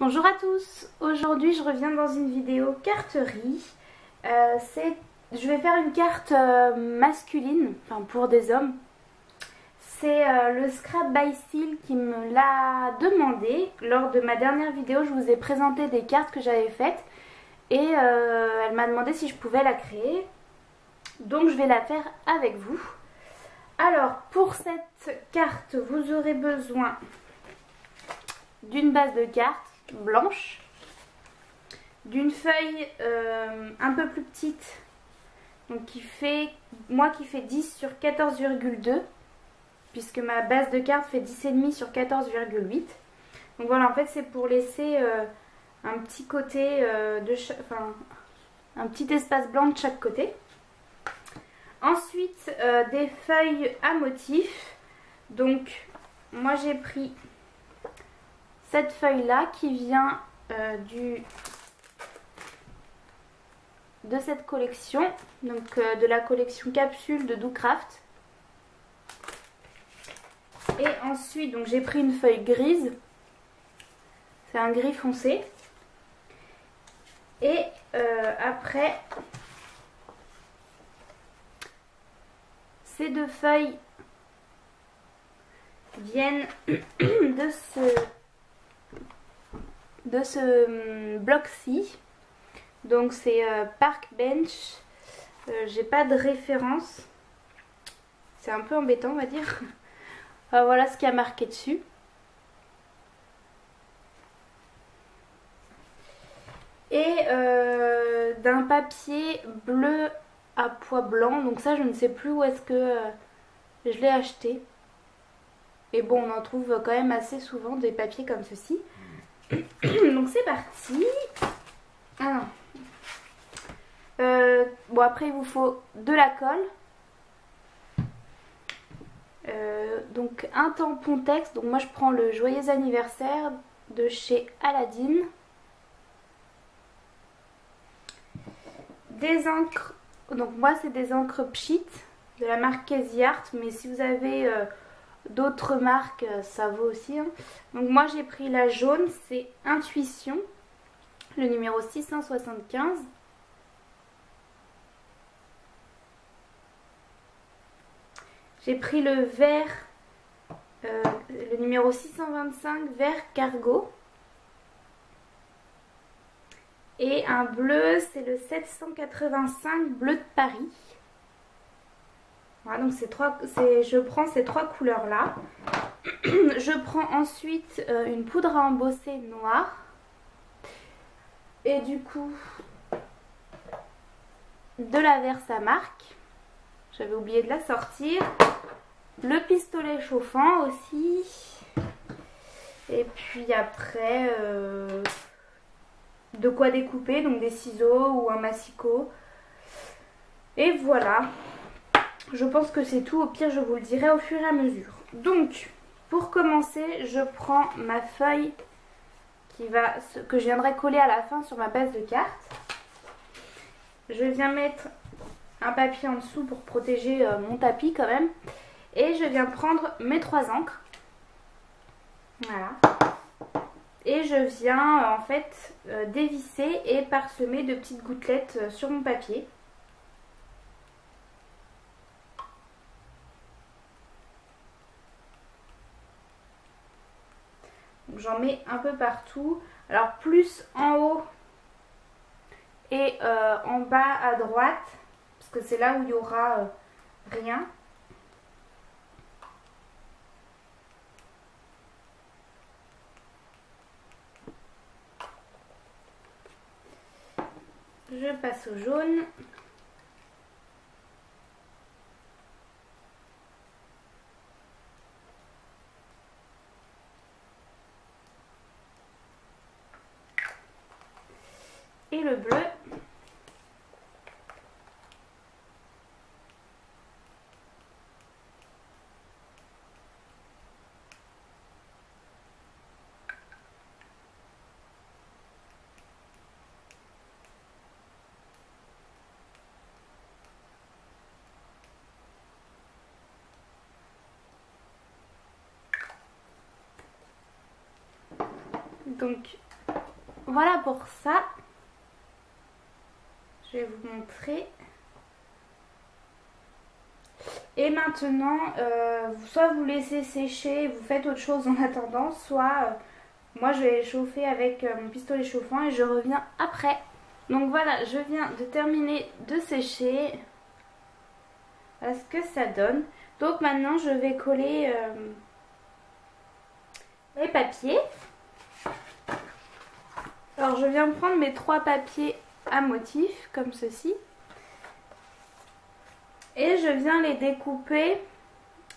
Bonjour à tous, aujourd'hui je reviens dans une vidéo carterie. Je vais faire une carte masculine, enfin pour des hommes. C'est le Scrap by Steel qui me l'a demandé. Lors de ma dernière vidéo, je vous ai présenté des cartes que j'avais faites et elle m'a demandé si je pouvais la créer. Donc je vais la faire avec vous. Alors pour cette carte, vous aurez besoin d'une base de cartes blanche, d'une feuille un peu plus petite, donc qui fait 10 sur 14,2, puisque ma base de cartes fait 10,5 sur 14,8. Donc voilà, en fait c'est pour laisser un petit côté un petit espace blanc de chaque côté. Ensuite des feuilles à motifs. Donc moi j'ai pris cette feuille là qui vient de cette collection, donc de la collection capsule de Doocraft. Et ensuite donc j'ai pris une feuille grise, c'est un gris foncé. Et après ces deux feuilles viennent de ce bloc-ci. Donc c'est Park Bench. J'ai pas de référence. C'est un peu embêtant, on va dire. Voilà ce qu'il y a marqué dessus. Et d'un papier bleu à pois blanc. Donc ça, je ne sais plus où est-ce que je l'ai acheté. Et bon, on en trouve quand même assez souvent des papiers comme ceci. Donc c'est parti. Ah non. Bon, après il vous faut de la colle. Donc un tampon texte. Donc moi je prends le joyeux anniversaire de chez Aladdin. Des encres. Donc moi c'est des encres Pchit de la marque Casey Art. Mais si vous avez d'autres marques, ça vaut aussi. Hein. Donc moi j'ai pris la jaune, c'est Intuition, le numéro 675. J'ai pris le vert, le numéro 625, vert cargo. Et un bleu, c'est le 785, bleu de Paris. Voilà, donc je prends ces trois couleurs là. Je prends ensuite une poudre à embosser noire. Et du coup, de la Versamark. J'avais oublié de la sortir. Le pistolet chauffant aussi. Et puis après, de quoi découper, donc des ciseaux ou un massicot. Et voilà. Je pense que c'est tout. Au pire, je vous le dirai au fur et à mesure. Donc, pour commencer, je prends ma feuille que je viendrai coller à la fin sur ma base de cartes. Je viens mettre un papier en dessous pour protéger mon tapis quand même. Et je viens prendre mes 3 encres. Voilà. Et je viens en fait dévisser et parsemer de petites gouttelettes sur mon papier. J'en mets un peu partout. Alors plus en haut et en bas à droite. Parce que c'est là où il y aura rien. Je passe au jaune. Et le bleu. Donc voilà pour ça. Je vais vous montrer. Et maintenant, soit vous laissez sécher, vous faites autre chose en attendant, soit moi je vais chauffer avec mon pistolet chauffant et je reviens après. Donc voilà, je viens de terminer de sécher. Voilà ce que ça donne. Donc maintenant je vais coller les papiers. Alors je viens prendre mes 3 papiers à motif comme ceci. Et je viens les découper.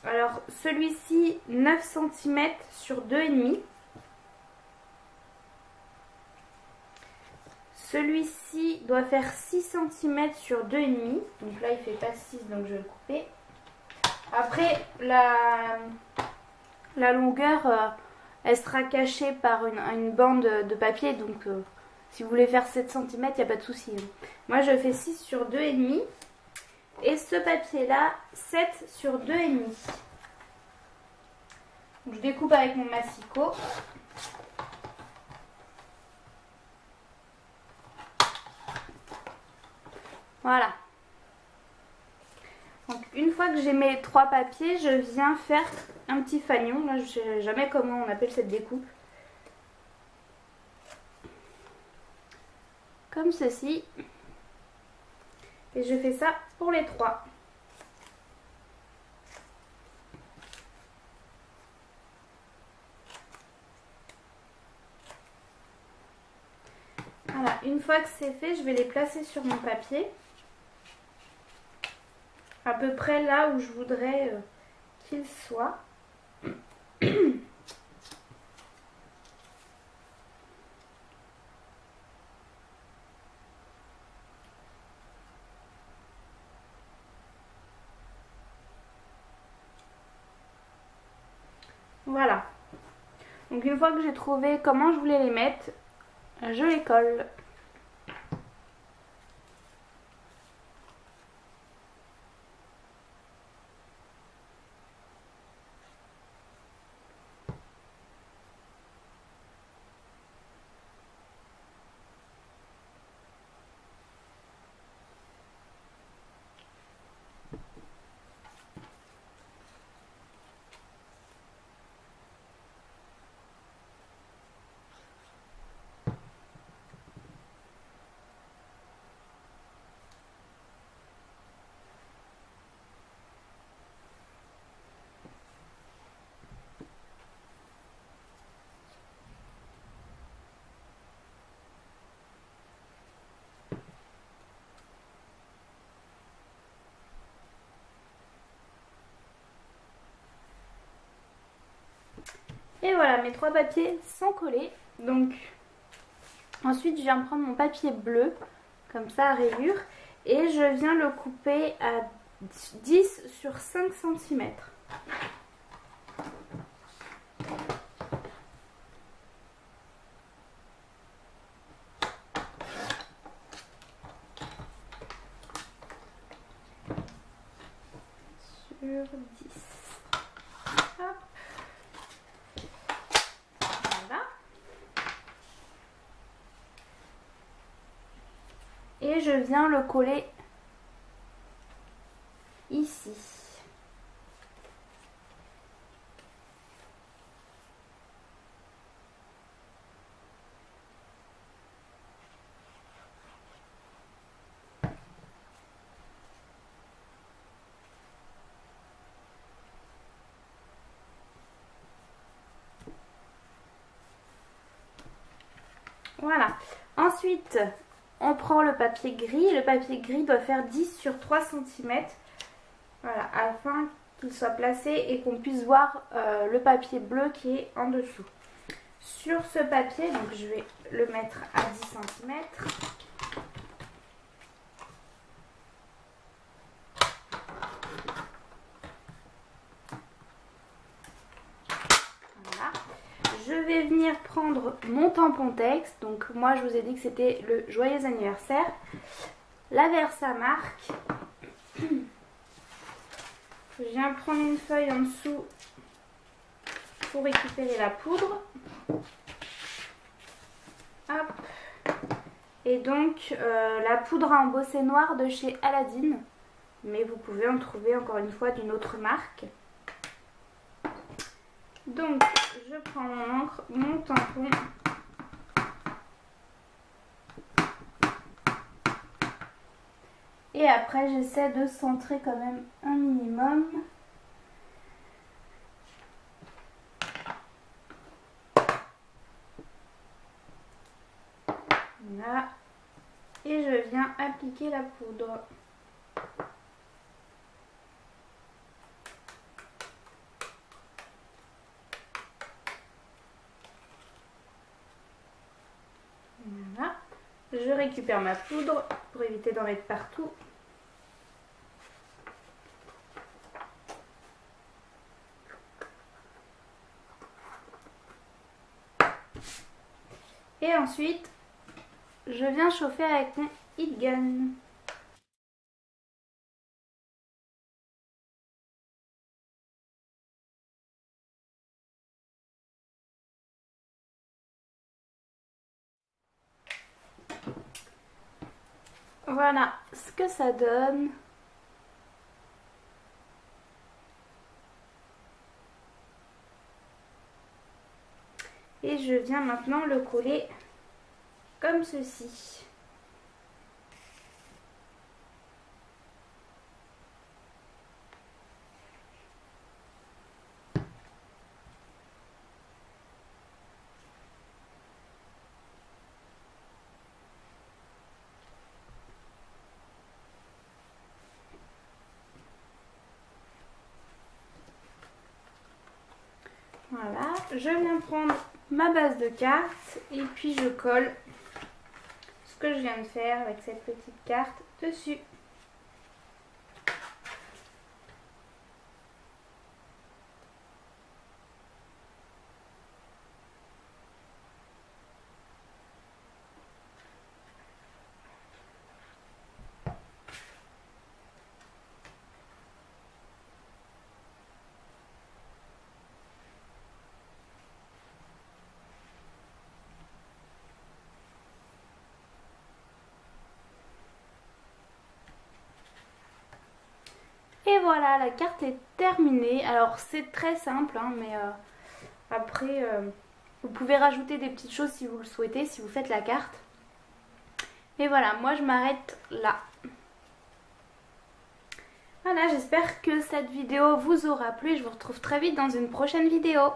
Alors celui-ci 9 cm sur 2,5. Celui-ci doit faire 6 cm sur 2,5. Donc là il fait pas 6, donc je vais le couper. Après la longueur elle sera cachée par une bande de papier. Donc si vous voulez faire 7 cm, il n'y a pas de souci. Moi je fais 6 sur 2,5. Et ce papier là 7 sur 2,5. Je découpe avec mon massicot. Voilà. Donc une fois que j'ai mes 3 papiers, je viens faire un petit fanion. Là je sais jamais comment on appelle cette découpe. Comme ceci. Et je fais ça pour les 3. Voilà, une fois que c'est fait, je vais les placer sur mon papier. À peu près là où je voudrais qu'ils soient. Voilà. Donc une fois que j'ai trouvé comment je voulais les mettre, je les colle. Et voilà, mes 3 papiers sont collés. Donc ensuite je viens prendre mon papier bleu, comme ça à rayures, et je viens le couper à 10 sur 5 cm. Sur 10. Hop. Voilà. Et je viens le coller ici. Voilà. Ensuite, on prend le papier gris. Le papier gris doit faire 10 sur 3 cm. Voilà, afin qu'il soit placé et qu'on puisse voir le papier bleu qui est en dessous. Sur ce papier, donc je vais le mettre à 10 cm. Voilà. Je vais venir prendre mon tampon texte. Donc moi je vous ai dit que c'était le joyeux anniversaire. La Versa marque. Je viens prendre une feuille en dessous pour récupérer la poudre. Hop. Et donc la poudre à embosser noire de chez Aladdin. Mais vous pouvez en trouver encore une fois d'une autre marque. Donc je prends mon encre, mon tampon. Et après j'essaie de centrer quand même un minimum. Là. Et je viens appliquer la poudre. Voilà. Je récupère ma poudre pour éviter d'en mettre partout. Et ensuite, je viens chauffer avec mon heat gun. Voilà ce que ça donne. Et je viens maintenant le coller comme ceci. Voilà, je viens prendre ma base de carte et puis je colle ce que je viens de faire avec cette petite carte dessus. Et voilà, la carte est terminée. Alors c'est très simple, hein, mais après vous pouvez rajouter des petites choses si vous le souhaitez, si vous faites la carte. Et voilà, moi je m'arrête là. Voilà, j'espère que cette vidéo vous aura plu. Je vous retrouve très vite dans une prochaine vidéo.